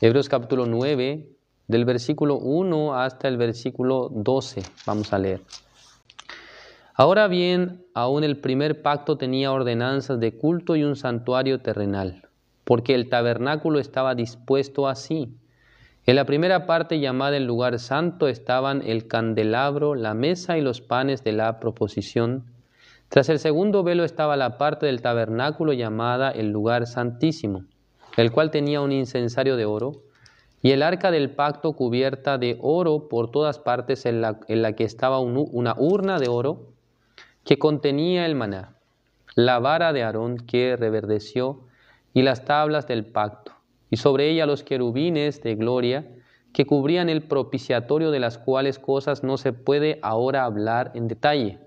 Hebreos capítulo 9, del versículo 1 hasta el versículo 12. Vamos a leer. Ahora bien, aún el primer pacto tenía ordenanzas de culto y un santuario terrenal, porque el tabernáculo estaba dispuesto así. En la primera parte, llamada el lugar santo, estaban el candelabro, la mesa y los panes de la proposición. Tras el segundo velo estaba la parte del tabernáculo llamada el lugar santísimo, el cual tenía un incensario de oro, y el arca del pacto cubierta de oro por todas partes, en la que estaba una urna de oro que contenía el maná, la vara de Aarón que reverdeció y las tablas del pacto, y sobre ella los querubines de gloria que cubrían el propiciatorio, de las cuales cosas no se puede ahora hablar en detalle.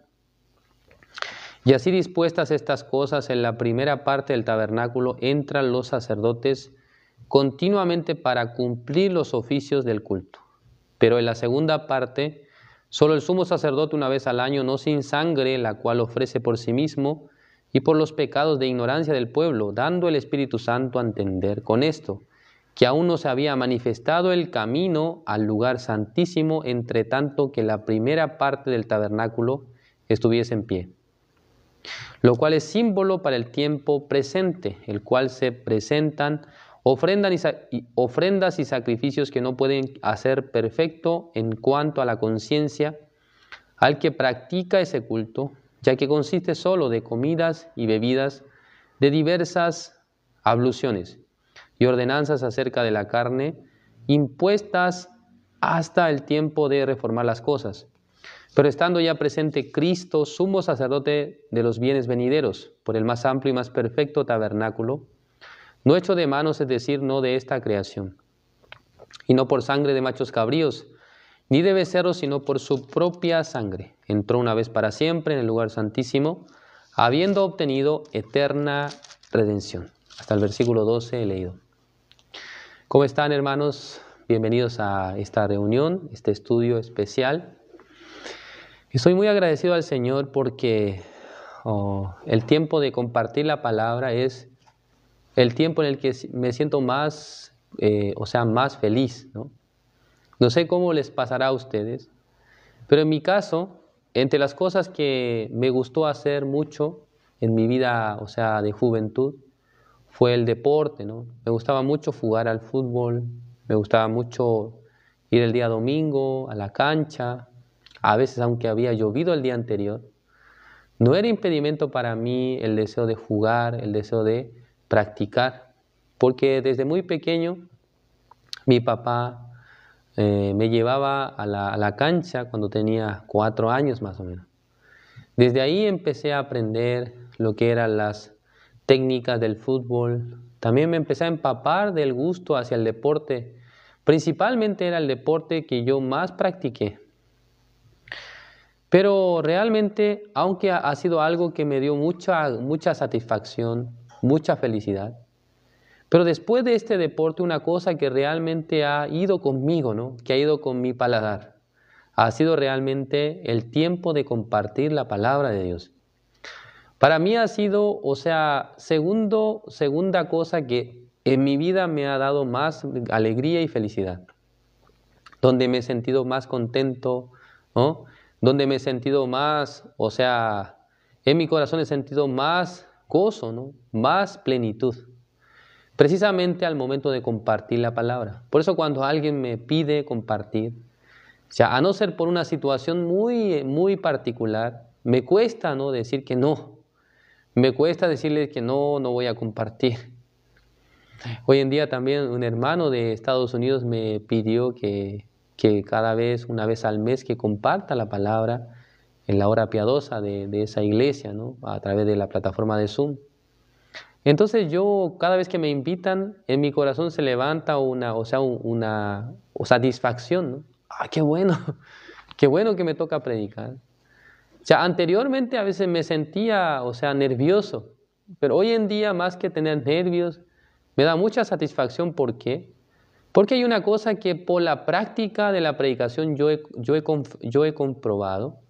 Y así dispuestas estas cosas, en la primera parte del tabernáculo entran los sacerdotes continuamente para cumplir los oficios del culto. Pero en la segunda parte, solo el sumo sacerdote una vez al año, no sin sangre, la cual ofrece por sí mismo y por los pecados de ignorancia del pueblo, dando el Espíritu Santo a entender con esto, que aún no se había manifestado el camino al lugar santísimo, entre tanto que la primera parte del tabernáculo estuviese en pie, lo cual es símbolo para el tiempo presente, el cual se presentan ofrendas y sacrificios que no pueden hacer perfecto en cuanto a la conciencia al que practica ese culto, ya que consiste solo de comidas y bebidas, de diversas abluciones y ordenanzas acerca de la carne, impuestas hasta el tiempo de reformar las cosas. Pero estando ya presente Cristo, sumo sacerdote de los bienes venideros, por el más amplio y más perfecto tabernáculo, no hecho de manos, es decir, no de esta creación, y no por sangre de machos cabríos, ni de becerros, sino por su propia sangre, entró una vez para siempre en el lugar santísimo, habiendo obtenido eterna redención. Hasta el versículo 12 he leído. ¿Cómo están, hermanos? Bienvenidos a esta reunión, este estudio especial. Estoy muy agradecido al Señor porque el tiempo de compartir la palabra es el tiempo en el que me siento más, más feliz, ¿no? No sé cómo les pasará a ustedes, pero en mi caso, entre las cosas que me gustó hacer mucho en mi vida, de juventud, fue el deporte, ¿no? Me gustaba mucho jugar al fútbol, me gustaba mucho ir el día domingo a la cancha, a veces aunque había llovido el día anterior. No era impedimento para mí el deseo de jugar, el deseo de practicar, porque desde muy pequeño mi papá me llevaba a la cancha cuando tenía 4 años más o menos. Desde ahí empecé a aprender lo que eran las técnicas del fútbol. También me empecé a empapar del gusto hacia el deporte. Principalmente era el deporte que yo más practiqué. Pero realmente, aunque ha sido algo que me dio mucha satisfacción, mucha felicidad, pero después de este deporte, una cosa que realmente ha ido conmigo, ¿no? Que ha ido con mi paladar, ha sido realmente el tiempo de compartir la palabra de Dios. Para mí ha sido, segunda cosa que en mi vida me ha dado más alegría y felicidad, donde me he sentido más contento, ¿no? Donde me he sentido más, en mi corazón he sentido más gozo, ¿no? Más plenitud, precisamente al momento de compartir la palabra. Por eso cuando alguien me pide compartir, a no ser por una situación muy particular, me cuesta, ¿no?, decir que no. Me cuesta decirle que no voy a compartir. Hoy en día también un hermano de Estados Unidos me pidió que una vez al mes, que comparta la palabra en la hora piadosa de esa iglesia, ¿no?, a través de la plataforma de Zoom. Entonces yo, cada vez que me invitan, en mi corazón se levanta una satisfacción, ¿no? ¡Ah, qué bueno! ¡Qué bueno que me toca predicar! Anteriormente a veces me sentía, nervioso, pero hoy en día, más que tener nervios, me da mucha satisfacción. ¿Por qué? Porque hay una cosa que por la práctica de la predicación yo he comprobado,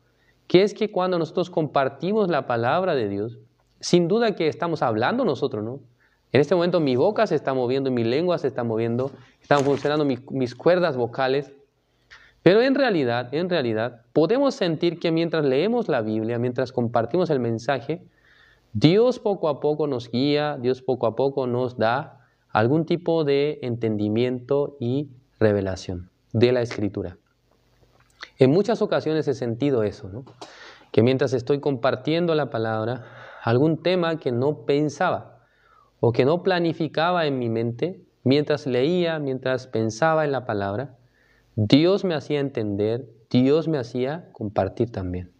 que es que cuando nosotros compartimos la palabra de Dios, sin duda que estamos hablando nosotros, ¿no? En este momento mi boca se está moviendo, mi lengua se está moviendo, están funcionando mis cuerdas vocales. Pero en realidad, podemos sentir que mientras leemos la Biblia, mientras compartimos el mensaje, Dios poco a poco nos guía, Dios poco a poco nos da algún tipo de entendimiento y revelación de la Escritura. En muchas ocasiones he sentido eso, ¿no? Que mientras estoy compartiendo la palabra, algún tema que no pensaba o que no planificaba en mi mente, mientras leía, mientras pensaba en la palabra, Dios me hacía entender, Dios me hacía compartir también.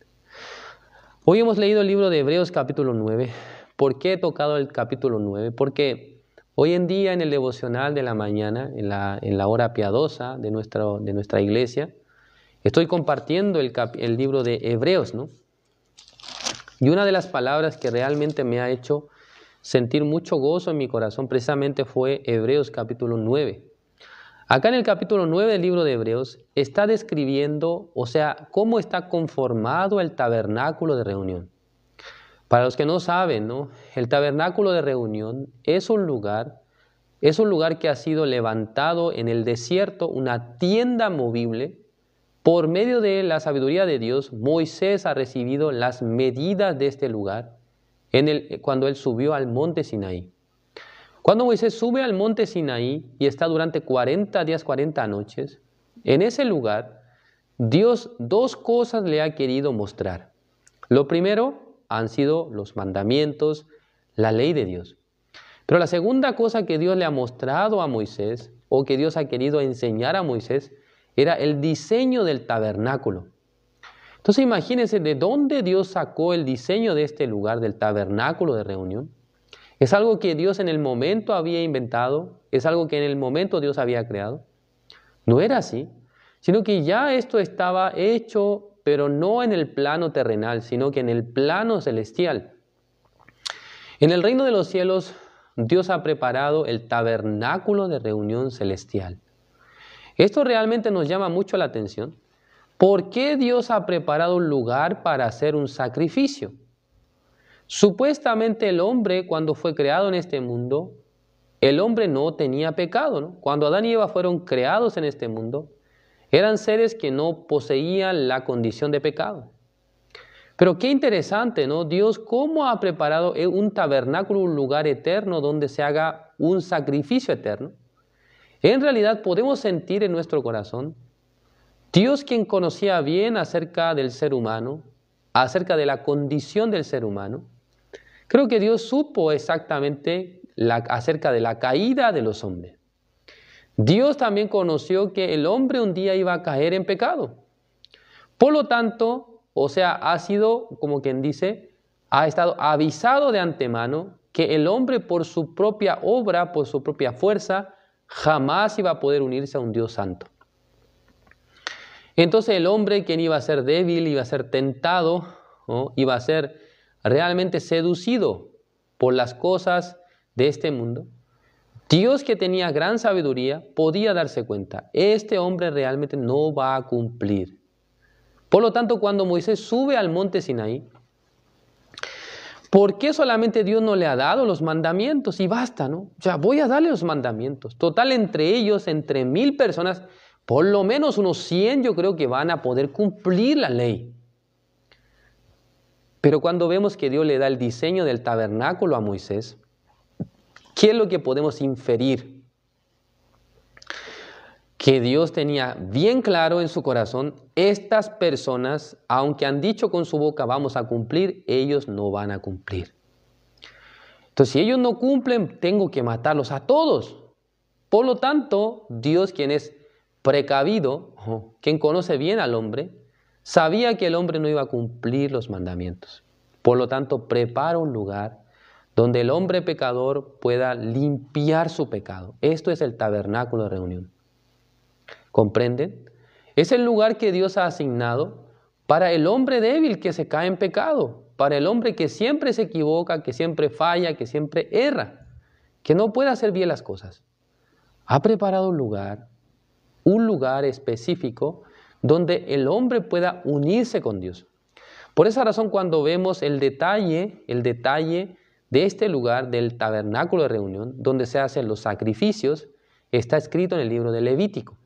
Hoy hemos leído el libro de Hebreos capítulo 9. ¿Por qué he tocado el capítulo 9? Porque hoy en día en el devocional de la mañana, en la hora piadosa de nuestra iglesia, estoy compartiendo el libro de Hebreos, ¿no? Y una de las palabras que realmente me ha hecho sentir mucho gozo en mi corazón precisamente fue Hebreos capítulo 9. Acá en el capítulo 9 del libro de Hebreos está describiendo, o sea, cómo está conformado el tabernáculo de reunión. Para los que no saben, ¿no? El tabernáculo de reunión es un lugar que ha sido levantado en el desierto, una tienda movible. Por medio de la sabiduría de Dios, Moisés ha recibido las medidas de este lugar cuando él subió al monte Sinaí. Cuando Moisés sube al monte Sinaí y está durante 40 días, 40 noches, en ese lugar, Dios dos cosas le ha querido mostrar. Lo primero han sido los mandamientos, la ley de Dios. Pero la segunda cosa que Dios le ha mostrado a Moisés, o que Dios ha querido enseñar a Moisés, era el diseño del tabernáculo. Entonces imagínense de dónde Dios sacó el diseño de este lugar, del tabernáculo de reunión. ¿Es algo que Dios en el momento había inventado? ¿Es algo que en el momento Dios había creado? No era así, sino que ya esto estaba hecho, pero no en el plano terrenal, sino que en el plano celestial. En el reino de los cielos, Dios ha preparado el tabernáculo de reunión celestial. Esto realmente nos llama mucho la atención. ¿Por qué Dios ha preparado un lugar para hacer un sacrificio? Supuestamente el hombre, cuando fue creado en este mundo, el hombre no tenía pecado, ¿no? Cuando Adán y Eva fueron creados en este mundo, eran seres que no poseían la condición de pecado. Pero qué interesante, ¿no? Dios, ¿cómo ha preparado un tabernáculo, un lugar eterno donde se haga un sacrificio eterno? En realidad podemos sentir en nuestro corazón, Dios, quien conocía bien acerca del ser humano, acerca de la condición del ser humano, creo que Dios supo exactamente acerca de la caída de los hombres. Dios también conoció que el hombre un día iba a caer en pecado. Por lo tanto, o sea, ha sido, como quien dice, ha estado avisado de antemano que el hombre por su propia obra, por su propia fuerza, jamás iba a poder unirse a un Dios santo. Entonces el hombre, quien iba a ser débil, iba a ser tentado, ¿no? Iba a ser realmente seducido por las cosas de este mundo. Dios, que tenía gran sabiduría, podía darse cuenta, este hombre realmente no va a cumplir. Por lo tanto, cuando Moisés sube al monte Sinaí, ¿por qué solamente Dios no le ha dado los mandamientos? Y basta, ¿no? O sea, voy a darle los mandamientos. Total, entre ellos, entre 1000 personas, por lo menos unos 100 yo creo que van a poder cumplir la ley. Pero cuando vemos que Dios le da el diseño del tabernáculo a Moisés, ¿qué es lo que podemos inferir? Que Dios tenía bien claro en su corazón, estas personas, aunque han dicho con su boca vamos a cumplir, ellos no van a cumplir. Entonces, si ellos no cumplen, tengo que matarlos a todos. Por lo tanto, Dios, quien es precavido, quien conoce bien al hombre, sabía que el hombre no iba a cumplir los mandamientos. Por lo tanto, prepara un lugar donde el hombre pecador pueda limpiar su pecado. Esto es el tabernáculo de reunión. ¿Comprenden? Es el lugar que Dios ha asignado para el hombre débil que se cae en pecado, para el hombre que siempre se equivoca, que siempre falla, que siempre erra, que no puede hacer bien las cosas. Ha preparado un lugar específico donde el hombre pueda unirse con Dios. Por esa razón, cuando vemos el detalle de este lugar, del tabernáculo de reunión, donde se hacen los sacrificios, está escrito en el libro de Levítico.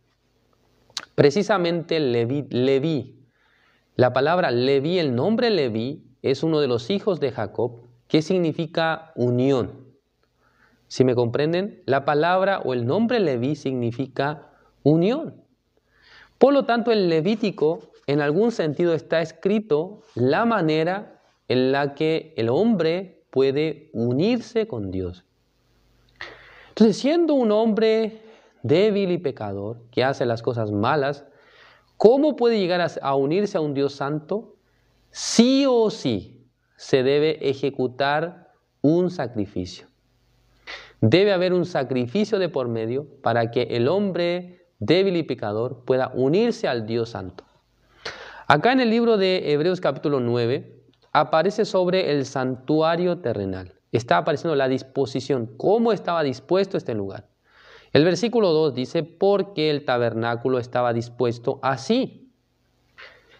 Precisamente Leví, la palabra Leví, el nombre Leví, es uno de los hijos de Jacob, que significa unión. ¿Sí me comprenden? La palabra o el nombre Leví significa unión. Por lo tanto, el Levítico, en algún sentido, está escrito la manera en la que el hombre puede unirse con Dios. Entonces, siendo un hombre débil y pecador, que hace las cosas malas, ¿cómo puede llegar a unirse a un Dios santo? Sí o sí se debe ejecutar un sacrificio. Debe haber un sacrificio de por medio para que el hombre débil y pecador pueda unirse al Dios santo. Acá en el libro de Hebreos capítulo 9 aparece sobre el santuario terrenal. Está apareciendo la disposición, cómo estaba dispuesto este lugar. El versículo 2 dice, porque el tabernáculo estaba dispuesto así.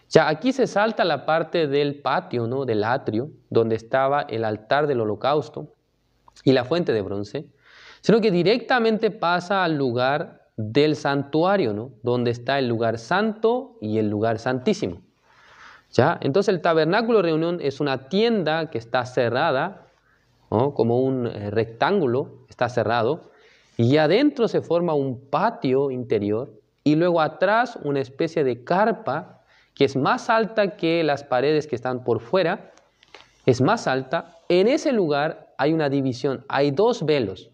Ya aquí se salta la parte del patio, ¿no? Del atrio, donde estaba el altar del holocausto y la fuente de bronce, sino que directamente pasa al lugar del santuario, ¿no? Donde está el lugar santo y el lugar santísimo. ¿Ya? Entonces el tabernáculo de reunión es una tienda que está cerrada, ¿no? Como un rectángulo, está cerrado, y adentro se forma un patio interior y luego atrás una especie de carpa que es más alta que las paredes que están por fuera, es más alta. En ese lugar hay una división, hay dos velos.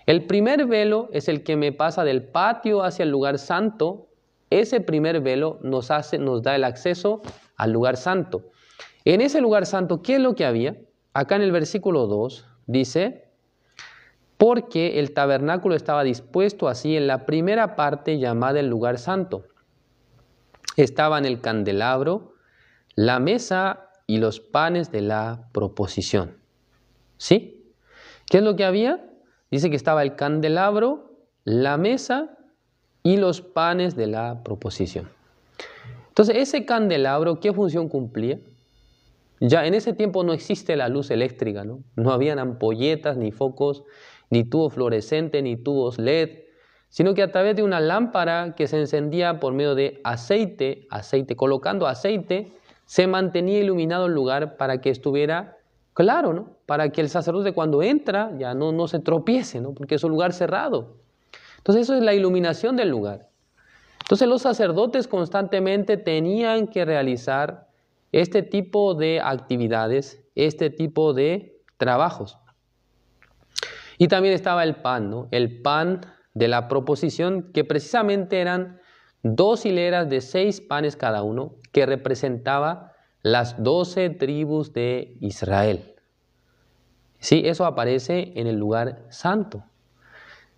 El primer velo es el que me pasa del patio hacia el lugar santo. Ese primer velo nos da el acceso al lugar santo. En ese lugar santo, ¿qué es lo que había? Acá en el versículo 2 dice, porque el tabernáculo estaba dispuesto así en la primera parte llamada el lugar santo. Estaban el candelabro, la mesa y los panes de la proposición. ¿Sí? ¿Qué es lo que había? Dice que estaba el candelabro, la mesa y los panes de la proposición. Entonces, ese candelabro, ¿qué función cumplía? Ya en ese tiempo no existe la luz eléctrica, ¿no? No habían ampolletas, ni focos, ni tubos fluorescentes, ni tubos LED, sino que a través de una lámpara que se encendía por medio de aceite, colocando aceite, se mantenía iluminado el lugar para que estuviera claro, ¿no? Para que el sacerdote cuando entra ya no se tropiece, ¿no? Porque es un lugar cerrado. Entonces eso es la iluminación del lugar. Entonces los sacerdotes constantemente tenían que realizar este tipo de actividades, este tipo de trabajos. Y también estaba el pan, ¿no? El pan de la proposición, que precisamente eran 2 hileras de 6 panes cada uno, que representaba las 12 tribus de Israel. Sí, eso aparece en el lugar santo.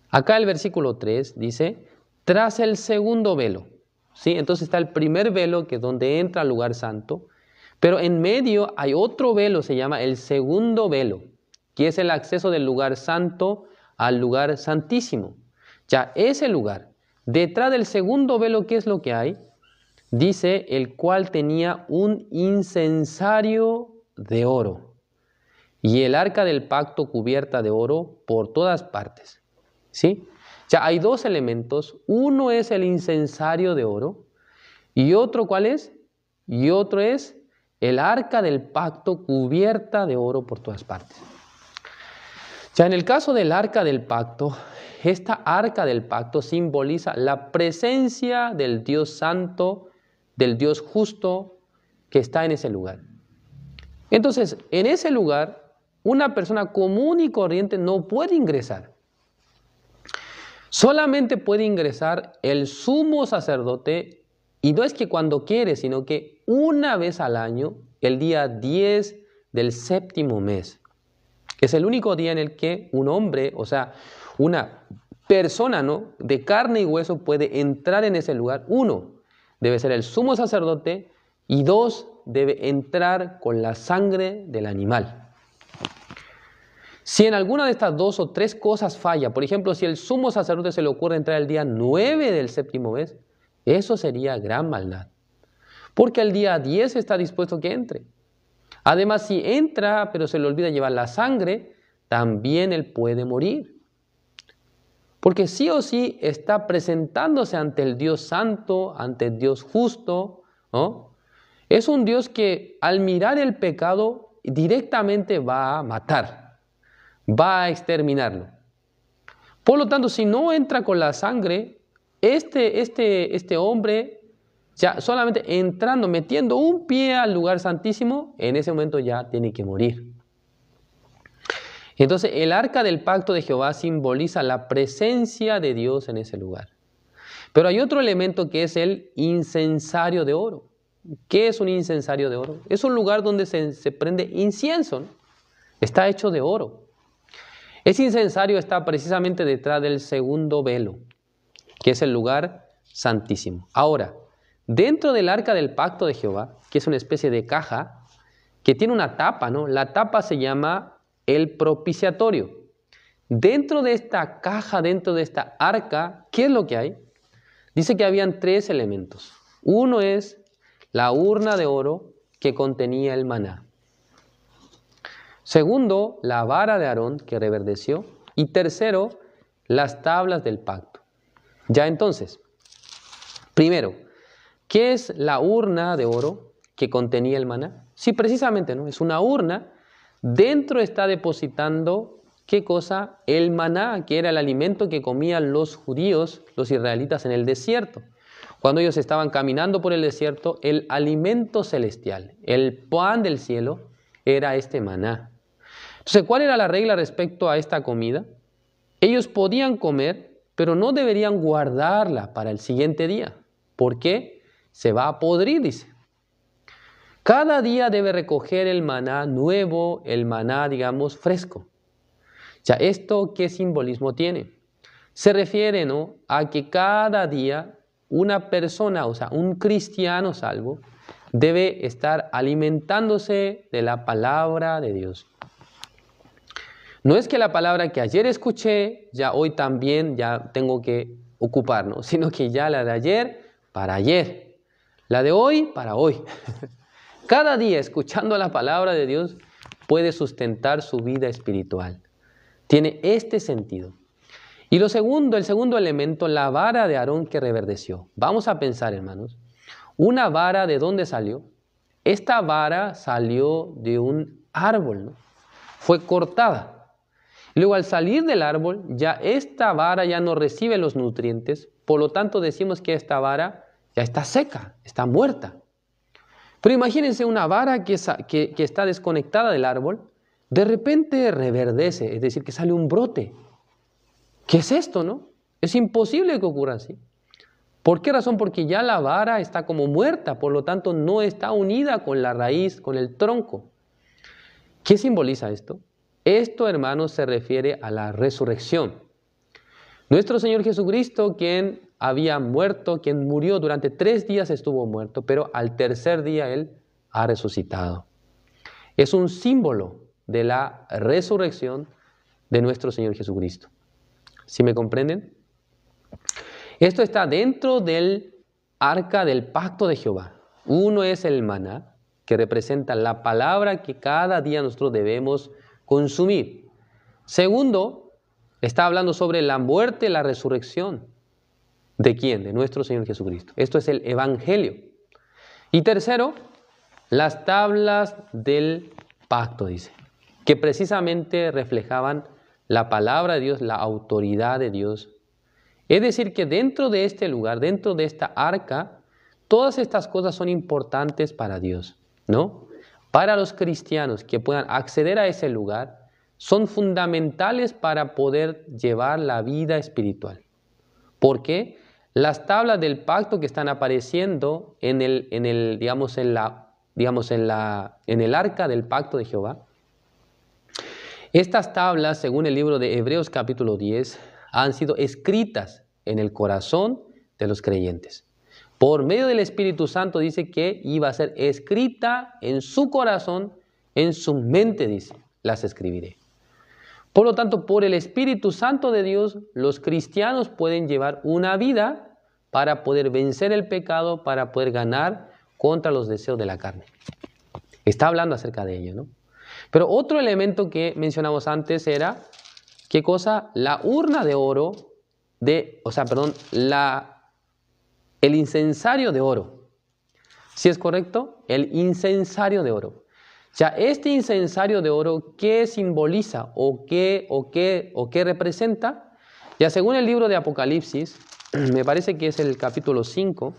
Acá el versículo 3 dice, tras el segundo velo. ¿Sí? Entonces está el primer velo, que es donde entra al lugar santo, pero en medio hay otro velo, se llama el segundo velo, que es el acceso del lugar santo al lugar santísimo. Ya ese lugar, detrás del segundo velo, ¿qué es lo que hay? Dice, el cual tenía un incensario de oro y el arca del pacto cubierta de oro por todas partes. ¿Sí? Ya hay 2 elementos, uno es el incensario de oro y otro, ¿cuál es? Y otro es el arca del pacto cubierta de oro por todas partes. Ya en el caso del arca del pacto, esta arca del pacto simboliza la presencia del Dios santo, del Dios justo que está en ese lugar. Entonces, en ese lugar, una persona común y corriente no puede ingresar. Solamente puede ingresar el sumo sacerdote, y no es que cuando quiere, sino que una vez al año, el día 10 del 7º mes. Es el único día en el que un hombre, o sea, una persona, ¿no?, de carne y hueso puede entrar en ese lugar. 1, debe ser el sumo sacerdote, y 2, debe entrar con la sangre del animal. Si en alguna de estas 2 o 3 cosas falla, por ejemplo, si el sumo sacerdote se le ocurre entrar el día 9 del 7º mes, eso sería gran maldad. Porque el día 10 está dispuesto que entre. Además, si entra pero se le olvida llevar la sangre, también él puede morir. Porque sí o sí está presentándose ante el Dios santo, ante el Dios justo, ¿no? Es un Dios que al mirar el pecado directamente va a matar, va a exterminarlo. Por lo tanto, si no entra con la sangre, este hombre, ya solamente entrando, metiendo un pie al lugar santísimo, en ese momento ya tiene que morir. Entonces, el arca del pacto de Jehová simboliza la presencia de Dios en ese lugar. Pero hay otro elemento que es el incensario de oro. ¿Qué es un incensario de oro? Es un lugar donde se prende incienso, ¿no? Está hecho de oro. Ese incensario está precisamente detrás del segundo velo, que es el lugar santísimo. Ahora, dentro del arca del pacto de Jehová, que es una especie de caja, que tiene una tapa, ¿no? La tapa se llama el propiciatorio. Dentro de esta caja, dentro de esta arca, ¿qué es lo que hay? Dice que habían 3 elementos. Uno es la urna de oro que contenía el maná. Segundo, la vara de Aarón que reverdeció. Y tercero, las tablas del pacto. Ya entonces, primero, ¿qué es la urna de oro que contenía el maná? Sí, precisamente, ¿no? Es una urna. Dentro está depositando, ¿qué cosa? El maná, que era el alimento que comían los judíos, los israelitas en el desierto. Cuando ellos estaban caminando por el desierto, el alimento celestial, el pan del cielo, era este maná. Entonces, ¿cuál era la regla respecto a esta comida? Ellos podían comer, pero no deberían guardarla para el siguiente día. ¿Por qué? Se va a podrir, dice. Cada día debe recoger el maná nuevo, el maná, digamos, fresco. Ya, ¿esto qué simbolismo tiene? Se refiere, ¿no?, a que cada día una persona, o sea, un cristiano salvo, debe estar alimentándose de la palabra de Dios. No es que la palabra que ayer escuché, ya hoy también ya tengo que ocuparnos, sino que ya la de ayer para ayer, la de hoy para hoy. Cada día escuchando la palabra de Dios puede sustentar su vida espiritual. Tiene este sentido. Y el segundo elemento, la vara de Aarón que reverdeció. Vamos a pensar, hermanos, una vara, ¿de dónde salió? Esta vara salió de un árbol, ¿no? Fue cortada. Luego, al salir del árbol, ya esta vara ya no recibe los nutrientes, por lo tanto decimos que esta vara ya está seca, está muerta. Pero imagínense una vara que está desconectada del árbol, de repente reverdece, es decir, que sale un brote. ¿Qué es esto, no? Es imposible que ocurra así. ¿Por qué razón? Porque ya la vara está como muerta, por lo tanto no está unida con la raíz, con el tronco. ¿Qué simboliza esto? Esto, hermanos, se refiere a la resurrección. Nuestro Señor Jesucristo, quien había muerto, quien murió durante 3 días estuvo muerto, pero al tercer día Él ha resucitado. Es un símbolo de la resurrección de nuestro Señor Jesucristo. ¿Sí me comprenden? Esto está dentro del arca del pacto de Jehová. Uno es el maná, que representa la palabra que cada día nosotros debemos consumir. Segundo, está hablando sobre la muerte y la resurrección. ¿De quién? De nuestro Señor Jesucristo. Esto es el Evangelio. Y tercero, las tablas del pacto, dice, que precisamente reflejaban la palabra de Dios, la autoridad de Dios. Es decir, que dentro de este lugar, dentro de esta arca, todas estas cosas son importantes para Dios, ¿no? Para los cristianos que puedan acceder a ese lugar, son fundamentales para poder llevar la vida espiritual. ¿Por qué? Las tablas del pacto que están apareciendo en el arca del pacto de Jehová, estas tablas, según el libro de Hebreos capítulo 10, han sido escritas en el corazón de los creyentes. Por medio del Espíritu Santo dice que iba a ser escrita en su corazón, en su mente, dice, las escribiré. Por lo tanto, por el Espíritu Santo de Dios, los cristianos pueden llevar una vida para poder vencer el pecado, para poder ganar contra los deseos de la carne. Está hablando acerca de ello, ¿no? Pero otro elemento que mencionamos antes era, ¿qué cosa? La urna de oro, el incensario de oro. ¿Sí es correcto? El incensario de oro. Ya, este incensario de oro, ¿qué simboliza o qué representa? Ya, según el libro de Apocalipsis, me parece que es el capítulo 5.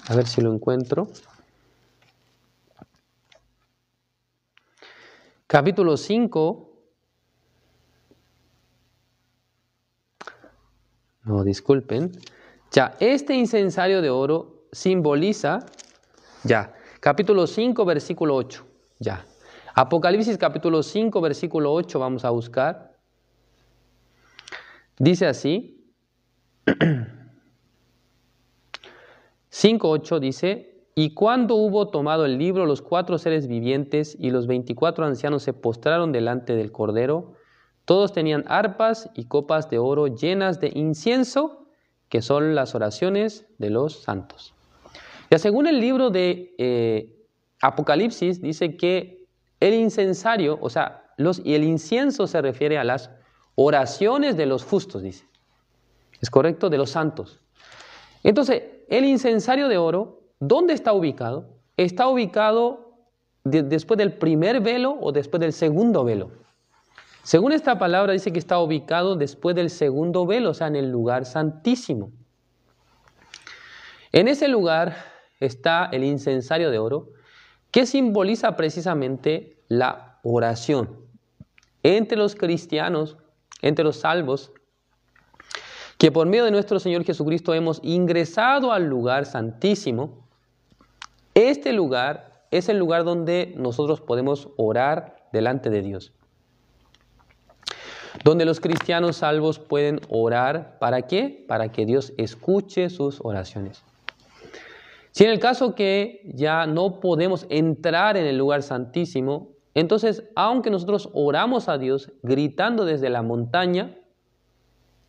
A ver si lo encuentro. Capítulo 5. No, disculpen. Ya, este incensario de oro simboliza, ya, capítulo 5, versículo 8. Ya. Apocalipsis capítulo 5, versículo 8, vamos a buscar. Dice así. 5:8 dice: y cuando hubo tomado el libro, los 4 seres vivientes y los 24 ancianos se postraron delante del Cordero. Todos tenían arpas y copas de oro llenas de incienso, que son las oraciones de los santos. Ya, según el libro de Apocalipsis, dice que el incensario, el incienso se refiere a las oraciones de los justos, dice. ¿Es correcto? De los santos. Entonces, el incensario de oro, ¿dónde está ubicado? Está ubicado después del primer velo o después del segundo velo. Según esta palabra dice que está ubicado después del segundo velo, o sea, en el lugar santísimo. En ese lugar está el incensario de oro, que simboliza precisamente la oración. Entre los cristianos, entre los salvos, que por medio de nuestro Señor Jesucristo hemos ingresado al lugar santísimo, este lugar es el lugar donde nosotros podemos orar delante de Dios. Donde los cristianos salvos pueden orar, ¿para qué? Para que Dios escuche sus oraciones. Si en el caso que ya no podemos entrar en el lugar santísimo, entonces, aunque nosotros oramos a Dios gritando desde la montaña,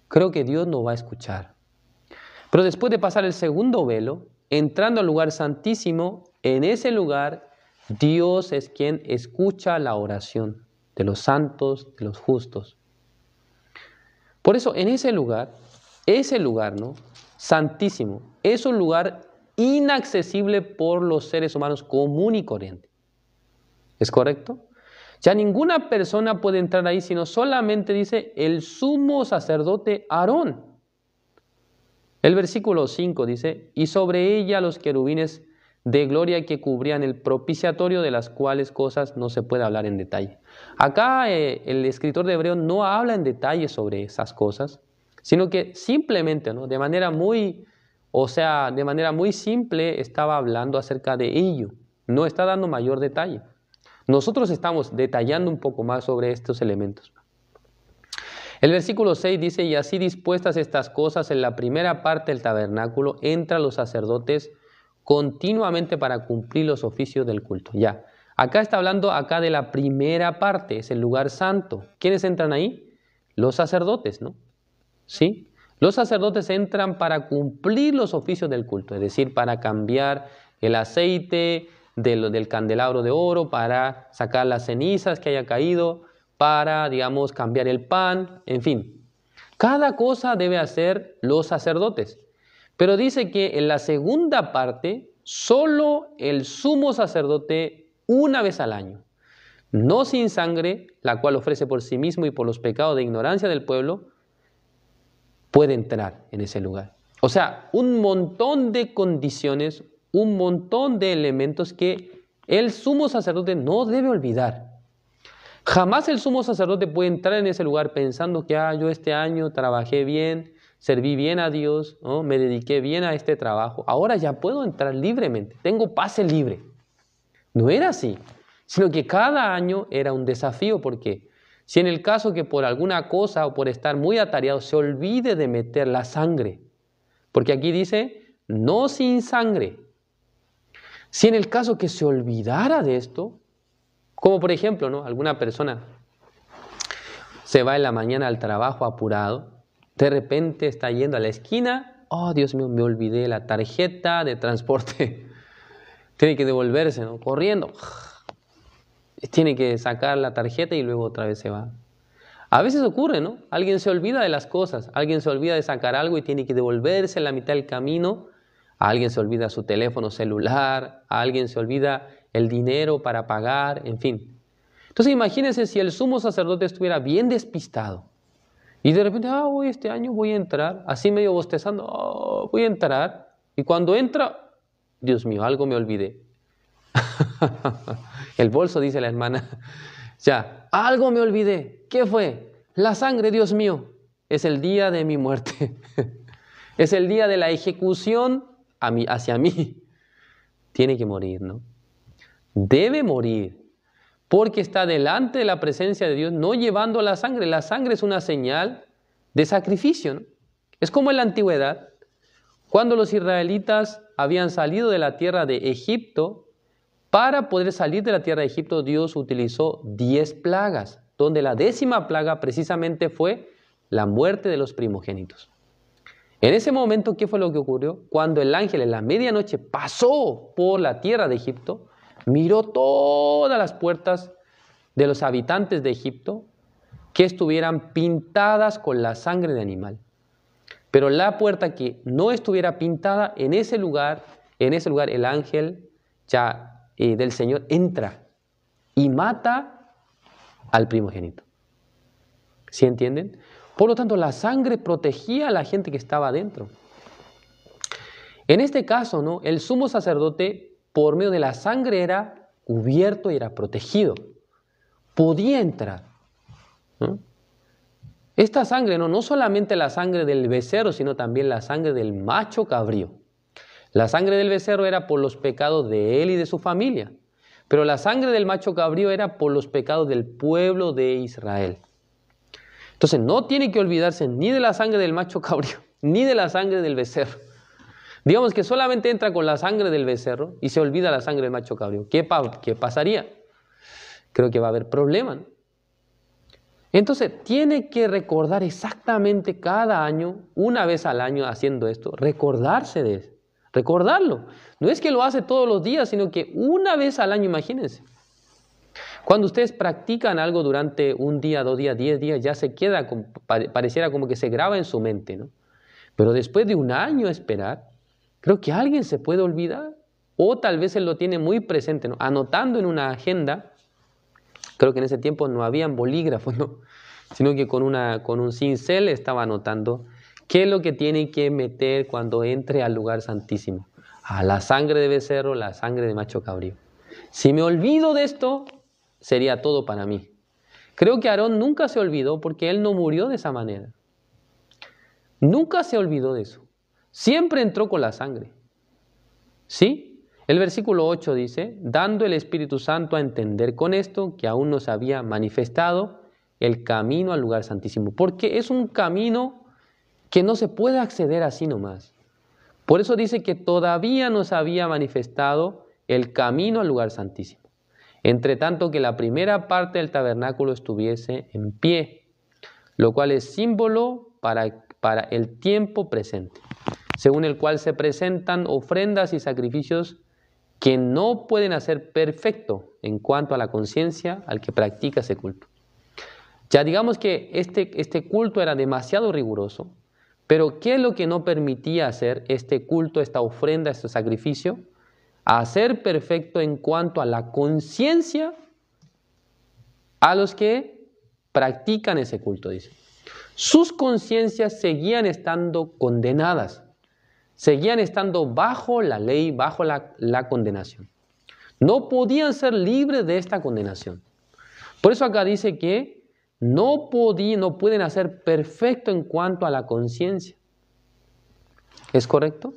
creo que Dios no va a escuchar. Pero después de pasar el segundo velo, entrando al lugar santísimo, en ese lugar Dios es quien escucha la oración de los santos, de los justos. Por eso, en ese lugar, ¿no? Santísimo, es un lugar inaccesible por los seres humanos común y corriente. ¿Es correcto? Ya ninguna persona puede entrar ahí, sino solamente dice el sumo sacerdote Aarón. El versículo 5 dice: y sobre ella los querubines de gloria que cubrían el propiciatorio, de las cuales cosas no se puede hablar en detalle. Acá el escritor de Hebreo no habla en detalle sobre esas cosas, sino que simplemente, ¿no? de manera muy simple estaba hablando acerca de ello. No está dando mayor detalle. Nosotros estamos detallando un poco más sobre estos elementos. El versículo 6 dice: y así dispuestas estas cosas, en la primera parte del tabernáculo entran los sacerdotes continuamente para cumplir los oficios del culto. Ya, acá está hablando de la primera parte, es el lugar santo. ¿Quiénes entran ahí? Los sacerdotes, ¿no? ¿Sí? Los sacerdotes entran para cumplir los oficios del culto, es decir, para cambiar el aceite del candelabro de oro, para sacar las cenizas que haya caído, para, cambiar el pan, en fin. Cada cosa debe hacer los sacerdotes. Pero dice que en la segunda parte, solo el sumo sacerdote una vez al año, no sin sangre, la cual ofrece por sí mismo y por los pecados de ignorancia del pueblo, puede entrar en ese lugar. O sea, un montón de condiciones, un montón de elementos que el sumo sacerdote no debe olvidar. Jamás el sumo sacerdote puede entrar en ese lugar pensando que yo este año trabajé bien, serví bien a Dios, ¿no? Me dediqué bien a este trabajo, ahora ya puedo entrar libremente, tengo pase libre. No era así, sino que cada año era un desafío, porque si en el caso que por alguna cosa o por estar muy atareado se olvide de meter la sangre, porque aquí dice no sin sangre. Si en el caso que se olvidara de esto, como por ejemplo, ¿no? Alguna persona se va en la mañana al trabajo apurado, de repente está yendo a la esquina, Dios mío, me olvidé la tarjeta de transporte. tiene que devolverse, ¿no? Corriendo. Tiene que sacar la tarjeta y luego otra vez se va. A veces ocurre, ¿no? Alguien se olvida de las cosas, alguien se olvida de sacar algo y tiene que devolverse en la mitad del camino. A alguien se olvida su teléfono celular, a alguien se olvida el dinero para pagar, en fin. Entonces imagínense si el sumo sacerdote estuviera bien despistado y de repente, hoy este año voy a entrar, así medio bostezando, voy a entrar, y cuando entra, Dios mío, algo me olvidé. El bolso, dice la hermana. Ya, algo me olvidé. ¿Qué fue? La sangre, Dios mío. Es el día de mi muerte. Es el día de la ejecución hacia mí. Tiene que morir, ¿no? Debe morir. Porque está delante de la presencia de Dios, no llevando la sangre. La sangre es una señal de sacrificio, ¿no? Es como en la antigüedad, cuando los israelitas habían salido de la tierra de Egipto. Para poder salir de la tierra de Egipto, Dios utilizó 10 plagas, donde la 10ª plaga precisamente fue la muerte de los primogénitos. En ese momento, ¿qué fue lo que ocurrió? Cuando el ángel en la medianoche pasó por la tierra de Egipto, miró todas las puertas de los habitantes de Egipto que estuvieran pintadas con la sangre de animal. Pero la puerta que no estuviera pintada, en ese lugar el ángel del Señor entra y mata al primogénito. ¿Sí entienden? Por lo tanto, la sangre protegía a la gente que estaba adentro. En este caso, ¿no? El sumo sacerdote, por medio de la sangre, era cubierto y era protegido. Podía entrar, ¿no? Esta sangre, no solamente la sangre del becerro, sino también la sangre del macho cabrío. La sangre del becerro era por los pecados de él y de su familia, pero la sangre del macho cabrío era por los pecados del pueblo de Israel. Entonces no tiene que olvidarse ni de la sangre del macho cabrío, ni de la sangre del becerro. Digamos que solamente entra con la sangre del becerro y se olvida la sangre del macho cabrío. ¿Qué pasaría? Creo que va a haber problemas, ¿no? Entonces tiene que recordar exactamente cada año, una vez al año haciendo esto, recordarse de eso. Recordarlo. No es que lo hace todos los días, sino que una vez al año, imagínense. Cuando ustedes practican algo durante un día, 2 días, 10 días, ya se queda, pareciera como que se graba en su mente, ¿no? Pero después de un año esperar, creo que alguien se puede olvidar, o tal vez él lo tiene muy presente, ¿no? Anotando en una agenda. Creo que en ese tiempo no habían bolígrafos, ¿no? Sino que con un cincel estaba anotando qué es lo que tiene que meter cuando entre al lugar santísimo. La sangre de becerro, la sangre de macho cabrío. Si me olvido de esto, sería todo para mí. Creo que Aarón nunca se olvidó porque él no murió de esa manera. Nunca se olvidó de eso. Siempre entró con la sangre. ¿Sí? El versículo 8 dice, dando el Espíritu Santo a entender con esto que aún no se había manifestado el camino al lugar santísimo. Porque es un camino que no se puede acceder así nomás. Por eso dice que todavía no se había manifestado el camino al lugar santísimo. Entre tanto que la primera parte del tabernáculo estuviese en pie, lo cual es símbolo para el tiempo presente, según el cual se presentan ofrendas y sacrificios que no pueden hacer perfecto en cuanto a la conciencia al que practica ese culto. Ya digamos que este culto era demasiado riguroso, pero ¿qué es lo que no permitía hacer este culto, esta ofrenda, este sacrificio? Hacer perfecto en cuanto a la conciencia a los que practican ese culto, dice. Sus conciencias seguían estando condenadas, seguían estando bajo la ley, bajo la condenación. No podían ser libres de esta condenación. Por eso acá dice que no pueden hacer perfecto en cuanto a la conciencia. ¿Es correcto?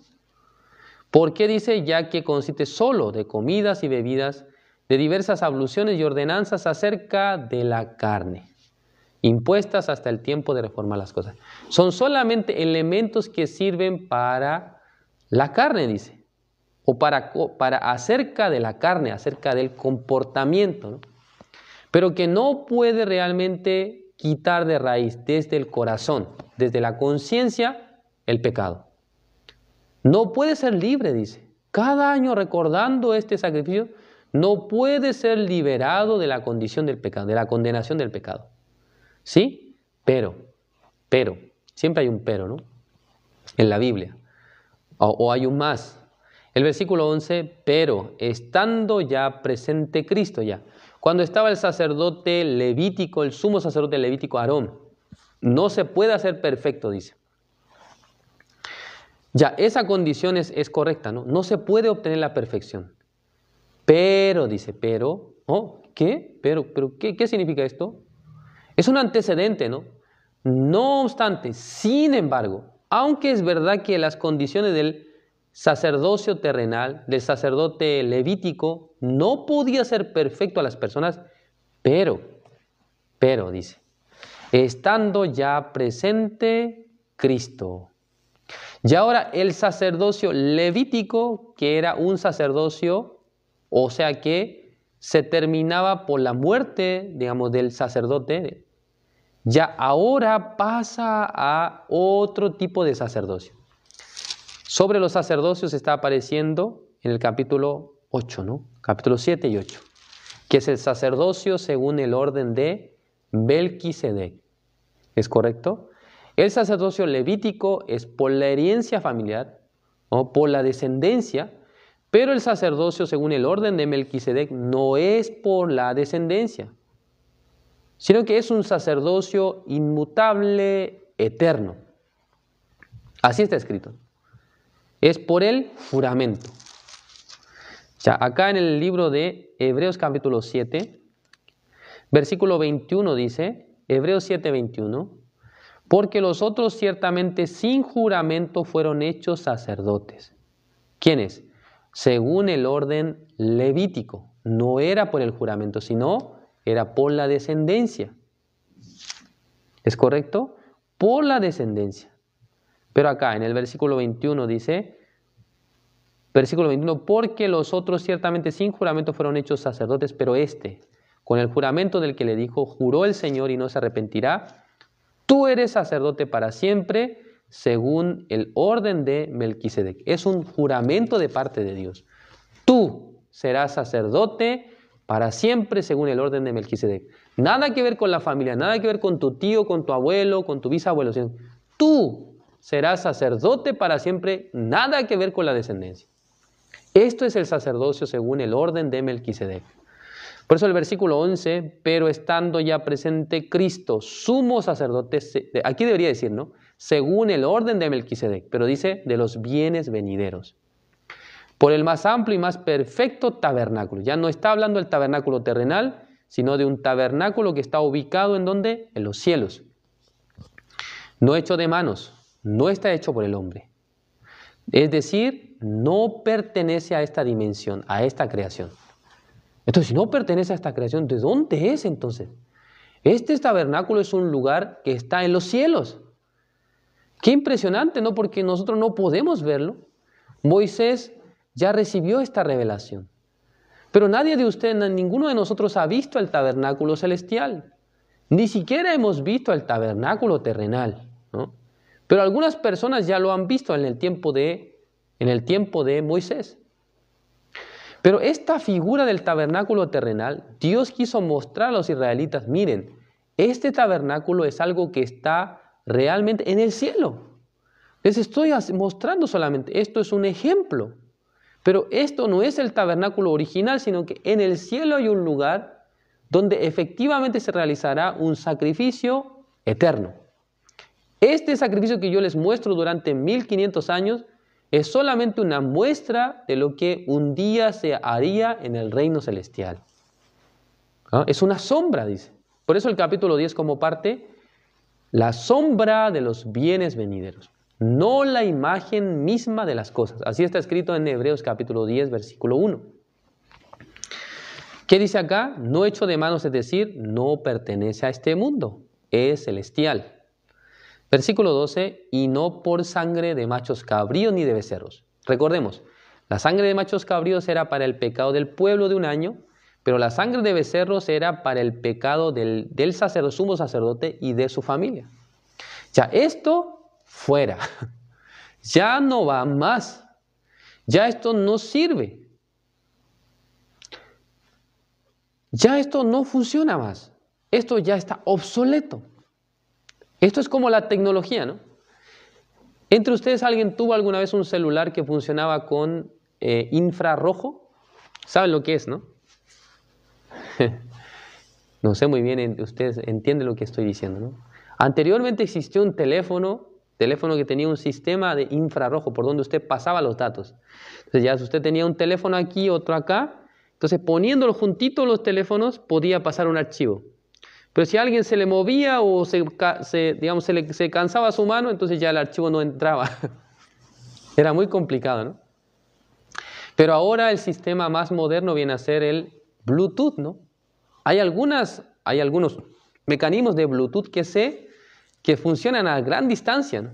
¿Por qué dice? Ya que consiste solo de comidas y bebidas, de diversas abluciones y ordenanzas acerca de la carne, impuestas hasta el tiempo de reformar las cosas. Son solamente elementos que sirven para la carne, dice, o para acerca de la carne, acerca del comportamiento, ¿no? Pero que no puede realmente quitar de raíz desde el corazón, desde la conciencia, el pecado. No puede ser libre, dice. cada año recordando este sacrificio, no puede ser liberado de la condición del pecado, de la condenación del pecado. ¿Sí? Pero, siempre hay un pero, ¿no? En la Biblia. O hay un más. El versículo 11, pero estando ya presente Cristo ya. Cuando estaba el sacerdote levítico, el sumo sacerdote levítico Aarón, no se puede hacer perfecto, dice. Ya, esa condición es correcta, ¿no? No se puede obtener la perfección. Pero, dice, pero, ¿qué? ¿Qué significa esto? Es un antecedente, ¿no? No obstante, sin embargo, aunque es verdad que las condiciones del sacerdocio terrenal, del sacerdote levítico, no podía ser perfecto a las personas, pero, dice, estando ya presente Cristo. Y ahora el sacerdocio levítico, que era un sacerdocio, o sea que se terminaba por la muerte, digamos, del sacerdote, ya ahora pasa a otro tipo de sacerdocio. Sobre los sacerdocios está apareciendo en el capítulo 8, ¿no? Capítulo 7 y 8, que es el sacerdocio según el orden de Melquisedec. ¿Es correcto? El sacerdocio levítico es por la herencia familiar, ¿no? Por la descendencia, pero el sacerdocio según el orden de Melquisedec no es por la descendencia, sino que es un sacerdocio inmutable, eterno. Así está escrito. Es por el juramento. Ya, acá en el libro de Hebreos capítulo 7, versículo 21 dice, Hebreos 7, 21, porque los otros ciertamente sin juramento fueron hechos sacerdotes. ¿Quiénes? Según el orden levítico. No era por el juramento, sino era por la descendencia. ¿Es correcto? Por la descendencia. Pero acá en el versículo 21 dice, versículo 21, porque los otros ciertamente sin juramento fueron hechos sacerdotes, pero con el juramento del que le dijo, juró el Señor y no se arrepentirá, tú eres sacerdote para siempre, según el orden de Melquisedec. Es un juramento de parte de Dios. Tú serás sacerdote para siempre, según el orden de Melquisedec. Nada que ver con la familia, nada que ver con tu tío, con tu abuelo, con tu bisabuelo. Tú serás sacerdote para siempre, nada que ver con la descendencia. Esto es el sacerdocio según el orden de Melquisedec. Por eso el versículo 11, pero estando ya presente Cristo, sumo sacerdote, aquí debería decir, ¿no? Según el orden de Melquisedec, pero dice de los bienes venideros. Por el más amplio y más perfecto tabernáculo. Ya no está hablando del tabernáculo terrenal, sino de un tabernáculo que está ubicado ¿en dónde? En los cielos. No hecho de manos, no está hecho por el hombre. Es decir, no pertenece a esta dimensión, a esta creación. Entonces, si no pertenece a esta creación, ¿de dónde es entonces? Este tabernáculo es un lugar que está en los cielos. Qué impresionante, ¿no? Porque nosotros no podemos verlo. Moisés ya recibió esta revelación. Pero nadie de ustedes, ninguno de nosotros ha visto el tabernáculo celestial. Ni siquiera hemos visto el tabernáculo terrenal, ¿no? Pero algunas personas ya lo han visto en el tiempo de Moisés. Pero esta figura del tabernáculo terrenal, Dios quiso mostrar a los israelitas, miren, este tabernáculo es algo que está realmente en el cielo. Les estoy mostrando solamente, esto es un ejemplo. Pero esto no es el tabernáculo original, sino que en el cielo hay un lugar donde efectivamente se realizará un sacrificio eterno. Este sacrificio que yo les muestro durante 1500 años es solamente una muestra de lo que un día se haría en el reino celestial. ¿Ah? Es una sombra, dice. Por eso el capítulo 10 como parte, la sombra de los bienes venideros, no la imagen misma de las cosas. Así está escrito en Hebreos capítulo 10, versículo 1. ¿Qué dice acá? No hecho de manos, es decir, no pertenece a este mundo, es celestial. Versículo 12, y no por sangre de machos cabríos ni de becerros. Recordemos, la sangre de machos cabríos era para el pecado del pueblo de un año, pero la sangre de becerros era para el pecado del sumo sacerdote y de su familia. Ya esto fuera, ya no va más. Ya esto no sirve. Ya esto no funciona más. Esto ya está obsoleto. Esto es como la tecnología, ¿no? ¿Entre ustedes alguien tuvo alguna vez un celular que funcionaba con infrarrojo? ¿Saben lo que es, no? No sé muy bien, ustedes entienden lo que estoy diciendo, ¿no? Anteriormente existió un teléfono que tenía un sistema de infrarrojo por donde usted pasaba los datos. Entonces ya si usted tenía un teléfono aquí, otro acá, entonces poniéndolo juntitos los teléfonos podía pasar un archivo. Pero si a alguien se le movía o se cansaba su mano, entonces ya el archivo no entraba. Era muy complicado, ¿no? Pero ahora el sistema más moderno viene a ser el Bluetooth, ¿no? Hay algunos mecanismos de Bluetooth que funcionan a gran distancia, ¿no?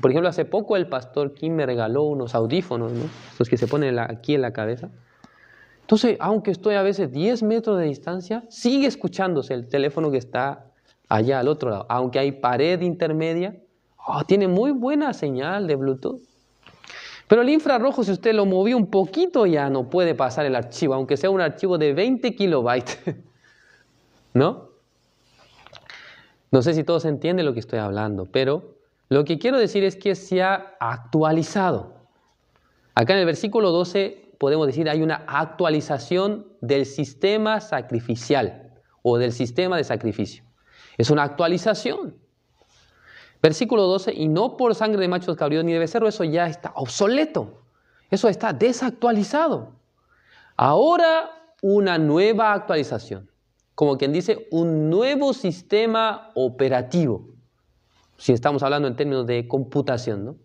Por ejemplo, hace poco el pastor Kim me regaló unos audífonos, ¿no? Los que se ponen aquí en la cabeza. Entonces, aunque estoy a veces 10 metros de distancia, sigue escuchándose el teléfono que está allá al otro lado. Aunque hay pared intermedia, tiene muy buena señal de Bluetooth. Pero el infrarrojo, si usted lo movió un poquito, ya no puede pasar el archivo, aunque sea un archivo de 20 kilobytes. ¿No? No sé si todos entienden lo que estoy hablando, pero lo que quiero decir es que se ha actualizado. Acá en el versículo 12 podemos decir hay una actualización del sistema sacrificial o del sistema de sacrificio. Es una actualización. Versículo 12, y no por sangre de machos cabríos ni de becerro, eso ya está obsoleto. Eso está desactualizado. Ahora una nueva actualización. Como quien dice, un nuevo sistema operativo. Si estamos hablando en términos de computación, ¿no?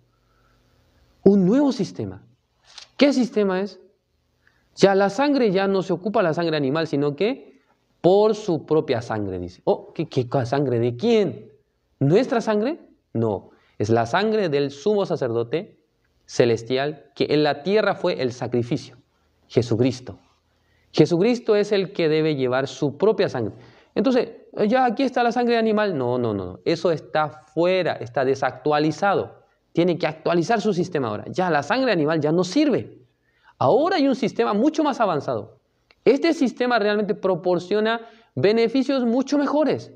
Un nuevo sistema. ¿Qué sistema es? Ya la sangre ya no se ocupa la sangre animal, sino que por su propia sangre, dice. ¿Qué sangre de quién? ¿Nuestra sangre? No, es la sangre del sumo sacerdote celestial que en la tierra fue el sacrificio, Jesucristo. Jesucristo es el que debe llevar su propia sangre. Entonces, ya aquí está la sangre de animal. No. Eso está fuera, está desactualizado. Tiene que actualizar su sistema ahora. Ya la sangre de animal ya no sirve. Ahora hay un sistema mucho más avanzado. Este sistema realmente proporciona beneficios mucho mejores.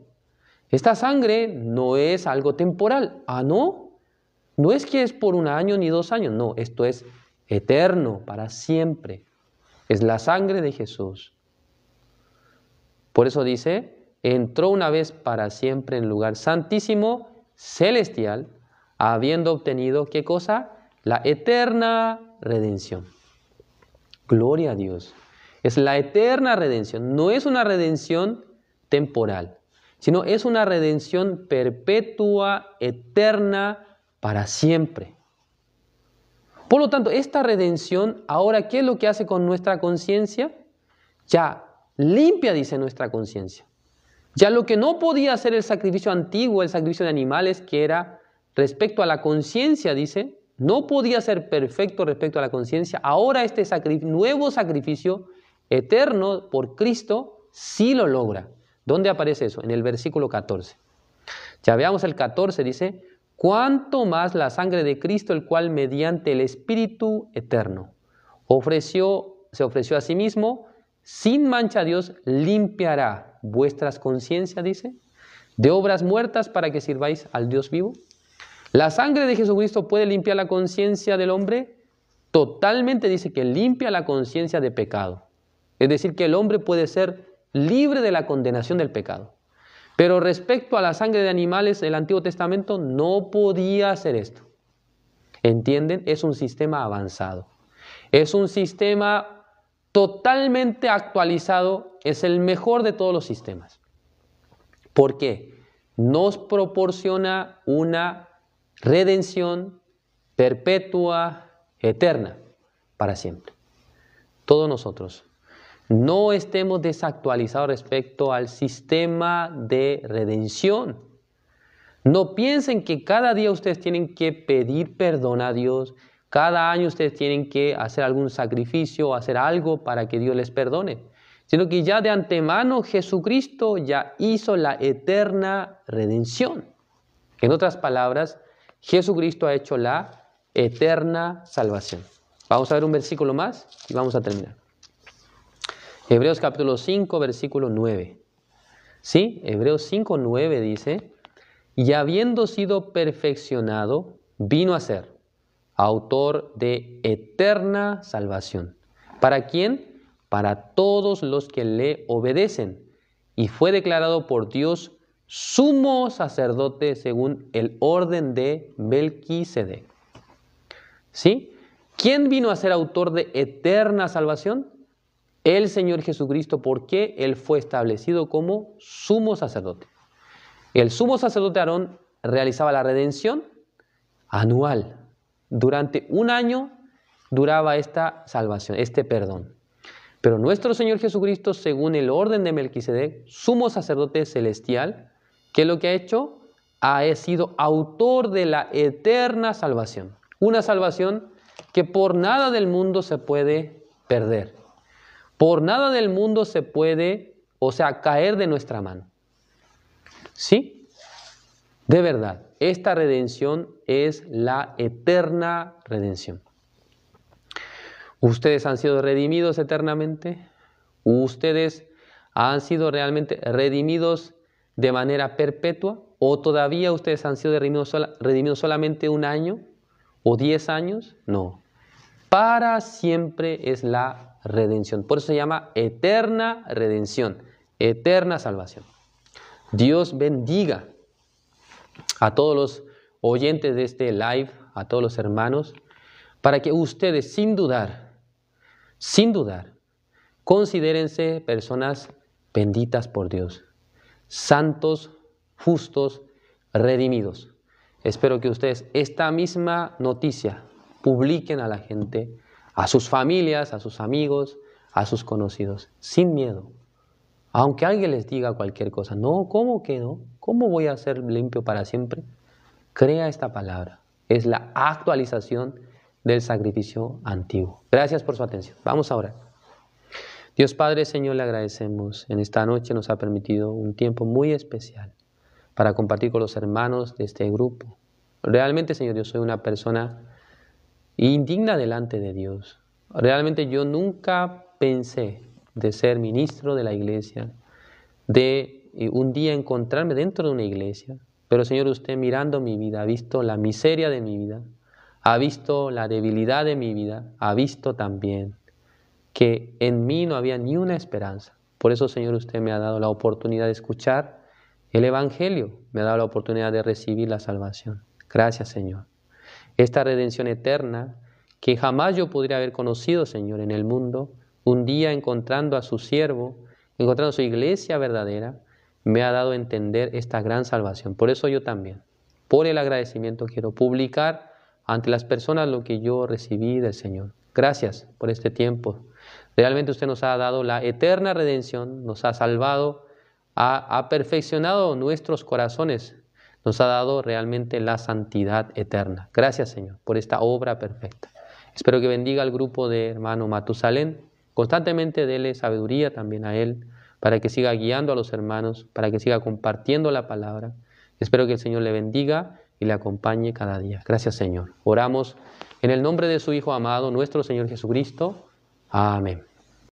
Esta sangre no es algo temporal. ¿No? No es que es por 1 año ni 2 años. No, esto es eterno, para siempre. Es la sangre de Jesús. Por eso dice, entró una vez para siempre en el lugar santísimo, celestial, habiendo obtenido, ¿qué cosa? La eterna redención. Gloria a Dios. Es la eterna redención. No es una redención temporal, sino es una redención perpetua, eterna, para siempre. Por lo tanto, esta redención, ahora, ¿qué es lo que hace con nuestra conciencia? Ya limpia, dice nuestra conciencia. Ya lo que no podía hacer el sacrificio antiguo, el sacrificio de animales, que era respecto a la conciencia, dice, no podía ser perfecto respecto a la conciencia. Ahora este nuevo sacrificio eterno por Cristo sí lo logra. ¿Dónde aparece eso? En el versículo 14. Ya veamos el 14, dice, cuánto más la sangre de Cristo, el cual mediante el Espíritu eterno se ofreció a sí mismo, sin mancha a Dios, limpiará vuestras conciencias, dice, de obras muertas para que sirváis al Dios vivo. La sangre de Jesucristo puede limpiar la conciencia del hombre. Totalmente dice que limpia la conciencia de pecado. Es decir, que el hombre puede ser libre de la condenación del pecado. Pero respecto a la sangre de animales del Antiguo Testamento no podía hacer esto. ¿Entienden? Es un sistema avanzado. Es un sistema totalmente actualizado. Es el mejor de todos los sistemas. ¿Por qué? Nos proporciona una redención perpetua, eterna, para siempre. Todos nosotros no estemos desactualizados respecto al sistema de redención. No piensen que cada día ustedes tienen que pedir perdón a Dios, cada año ustedes tienen que hacer algún sacrificio o hacer algo para que Dios les perdone, sino que ya de antemano Jesucristo ya hizo la eterna redención. En otras palabras, Jesucristo ha hecho la eterna salvación. Vamos a ver un versículo más y vamos a terminar. Hebreos capítulo 5, versículo 9. ¿Sí? Hebreos 5, 9 dice, y habiendo sido perfeccionado, vino a ser autor de eterna salvación. ¿Para quién? Para todos los que le obedecen. Y fue declarado por Dios sumo sacerdote según el orden de Melquisedec. ¿Sí? ¿Quién vino a ser autor de eterna salvación? El Señor Jesucristo, porque Él fue establecido como sumo sacerdote. El sumo sacerdote Aarón realizaba la redención anual. Durante un año duraba esta salvación, este perdón. Pero nuestro Señor Jesucristo, según el orden de Melquisedec, sumo sacerdote celestial, ¿qué es lo que ha hecho? Ha sido autor de la eterna salvación. Una salvación que por nada del mundo se puede perder. Por nada del mundo se puede, caer de nuestra mano. ¿Sí? De verdad, esta redención es la eterna redención. ¿Ustedes han sido redimidos eternamente? ¿Ustedes han sido realmente redimidos de manera perpetua? ¿O todavía ustedes han sido redimidos solamente un año o 10 años? No. Para siempre es la redención. Por eso se llama eterna redención, eterna salvación. Dios bendiga a todos los oyentes de este live, a todos los hermanos, para que ustedes sin dudar, considérense personas benditas por Dios, santos, justos, redimidos. Espero que ustedes esta misma noticia publiquen a la gente, a sus familias, a sus amigos, a sus conocidos, sin miedo. Aunque alguien les diga cualquier cosa, no, ¿cómo que no? ¿Cómo voy a ser limpio para siempre? Crea esta palabra. Es la actualización del sacrificio antiguo. Gracias por su atención. Vamos a orar. Dios Padre, Señor, le agradecemos. En esta noche nos ha permitido un tiempo muy especial para compartir con los hermanos de este grupo. Realmente, Señor, yo soy una persona indigna delante de Dios. Realmente yo nunca pensé de ser ministro de la iglesia, de un día encontrarme dentro de una iglesia. Pero Señor, usted mirando mi vida, ha visto la miseria de mi vida, ha visto la debilidad de mi vida, ha visto también que en mí no había ni una esperanza. Por eso, Señor, usted me ha dado la oportunidad de escuchar el Evangelio, me ha dado la oportunidad de recibir la salvación. Gracias, Señor. Esta redención eterna que jamás yo podría haber conocido, Señor, en el mundo, un día encontrando a su siervo, encontrando su iglesia verdadera, me ha dado a entender esta gran salvación. Por eso yo también, por el agradecimiento, quiero publicar ante las personas lo que yo recibí del Señor. Gracias por este tiempo. Realmente usted nos ha dado la eterna redención, nos ha salvado, ha perfeccionado nuestros corazones, nos ha dado realmente la santidad eterna. Gracias, Señor, por esta obra perfecta. Espero que bendiga al grupo de hermano Matusalén. Constantemente dele sabiduría también a él, para que siga guiando a los hermanos, para que siga compartiendo la palabra. Espero que el Señor le bendiga y le acompañe cada día. Gracias, Señor. Oramos en el nombre de su Hijo amado, nuestro Señor Jesucristo. Amén.